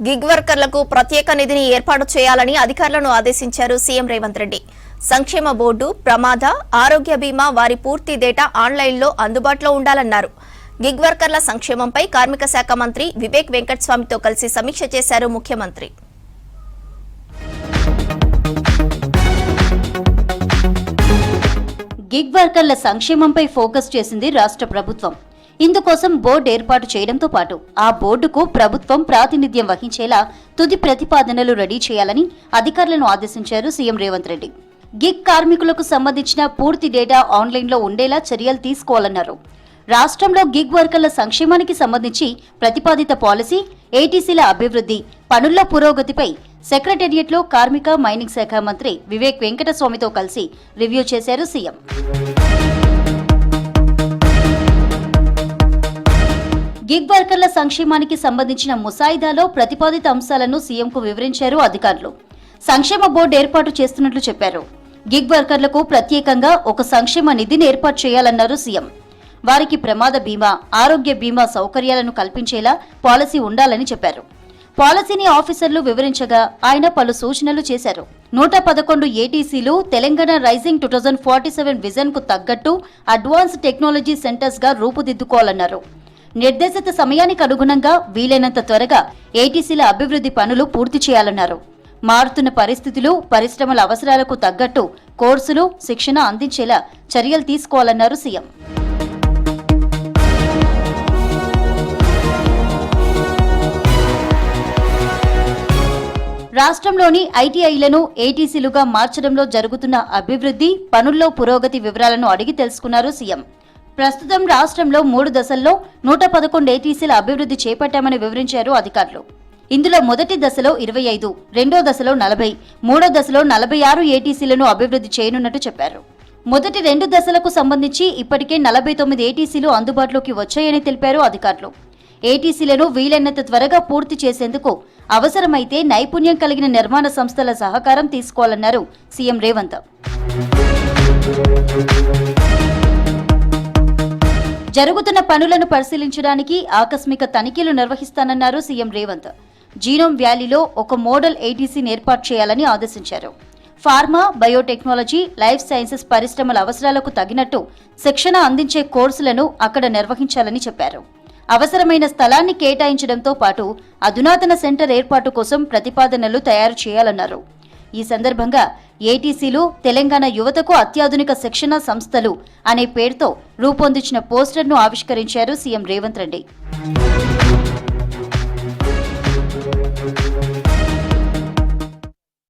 Gig వర్కర్లకు ప్రత్యేక నిధిని ఏర్పాటు చేయాలని అధికారులను ఆదేశించారు సీఎం రేవంత్ రెడ్డి. సంక్షేమ బోర్డు, ప్రమాద, ఆరోగ్య బీమా వారి పూర్తి డేటా ఆన్లైన్లో అందుబాటులో ఉండాలన్నారు. గిగ్ వర్కర్ల సంక్షేమంపై కార్మిక శాఖ మంత్రి వివేక్ వెంకటస్వామితో కలిసి సమీక్ష చేశారు ముఖ్యమంత్రి. గిగ్ వర్కర్ల సంక్షేమంపై ఫోకస్ చేసింది రాష్ట్ర ప్రభుత్వం. ఇందుకోసం బోర్డు ఏర్పాటు చేయడంతో పాటు ఆ బోర్డుకు ప్రభుత్వం ప్రాతినిధ్యం వహించేలా తుది ప్రతిపాదనలు రెడీ చేయాలని అధికారులను ఆదేశించారు సీఎం రేవంత్ రెడ్డి. గిగ్ కార్మికులకు సంబంధించిన పూర్తి డేటా ఆన్లైన్లో ఉండేలా చర్యలు తీసుకోవాలన్నారు. రాష్ట్రంలో గిగ్ వర్కర్ల సంక్షేమానికి సంబంధించి ప్రతిపాదిత పాలసీ, ఏటీసీల అభివృద్ధి, పనుల్లో పురోగతిపై సెక్రటేరియట్లో కార్మిక, మైనింగ్ శాఖ మంత్రి వివేక్ వెంకటస్వామితో కలిసి రివ్యూ చేశారు సీఎం. గిగ్ వర్కర్ల సంక్షేమానికి సంబంధించిన ముసాయిదాలో ప్రతిపాదిత అంశాలను సీఎంకు వివరించారు అధికారులు. సంక్షేమ బోర్డు ఏర్పాటు చేస్తున్నట్లు చెప్పారు. గిగ్ వర్కర్లకు ప్రత్యేకంగా ఒక సంక్షేమ నిధిని ఏర్పాటు చేయాలన్నారు సీఎం. వారికి ప్రమాద బీమా, ఆరోగ్య బీమా సౌకర్యాలను కల్పించేలా పాలసీ ఉండాలని చెప్పారు. పాలసీని ఆఫీసర్లు వివరించగా ఆయన పలు సూచనలు చేశారు. 111 ఏటీసీలు తెలంగాణ రైజింగ్ 2047 విజన్ కు తగ్గట్టు అడ్వాన్స్ టెక్నాలజీ సెంటర్స్ గా రూపుదిద్దుకోవాలన్నారు. నిర్దేశిత సమయానికి అనుగుణంగా వీలైనంత త్వరగా ఏటీసీల అభివృద్ధి పనులు పూర్తి చేయాలన్నారు. మారుతున్న పరిస్థితులు, పరిశ్రమల అవసరాలకు తగ్గట్టు కోర్సులు, శిక్షణ అందించేలా చర్యలు తీసుకోవాలన్నారు సీఎం. రాష్ట్రంలోని ఐటీఐలను ఏటీసీలుగా మార్చడంలో జరుగుతున్న అభివృద్ధి, పనుల్లో పురోగతి వివరాలను అడిగి తెలుసుకున్నారు సీఎం. ప్రస్తుతం రాష్ట్రంలో 3 దశల్లో 111 ఏటీసీల అభివృద్ధి చేపట్టామని వివరించారు అధికారులు. ఇందులో మొదటి దశలో 25, రెండో దశలో 40, మూడో దశలో 46 ఏటీసీలను అభివృద్ధి చేయనున్నట్టు చెప్పారు. మొదటి 2 దశలకు సంబంధించి ఇప్పటికే 49 ఏటీసీలు అందుబాటులోకి వచ్చాయని తెలిపారు అధికారులు. ఏటీసీలను వీలైనంత త్వరగా పూర్తి చేసేందుకు అవసరమైతే నైపుణ్యం కలిగిన నిర్మాణ సంస్థల సహకారం తీసుకోవాలన్నారు సీఎం రేవంత్. జరుగుతున్న పనులను పరిశీలించడానికి ఆకస్మిక తనిఖీలు నిర్వహిస్తానన్నారు సీఎం రేవంత్. జీనోమ్ వ్యాలీలో ఒక మోడల్ ఏటీసీని ఏర్పాటు చేయాలని ఆదేశించారు. ఫార్మా, బయోటెక్నాలజీ, లైఫ్ సైన్సెస్ పరిశ్రమల అవసరాలకు తగినట్టు శిక్షణ అందించే కోర్సులను అక్కడ నిర్వహించాలని చెప్పారు. అవసరమైన స్థలాన్ని కేటాయించడంతో పాటు అధునాతన సెంటర్ ఏర్పాటు కోసం ప్రతిపాదనలు తయారు చేయాలన్నారు. ఈ సందర్భంగా ఏటీసీలు తెలంగాణ యువతకు అత్యాధునిక శిక్షణ సంస్థలు అనే పేరుతో రూపొందించిన పోస్టర్ను ఆవిష్కరించారు సీఎం రేవంత్ రెడ్డి.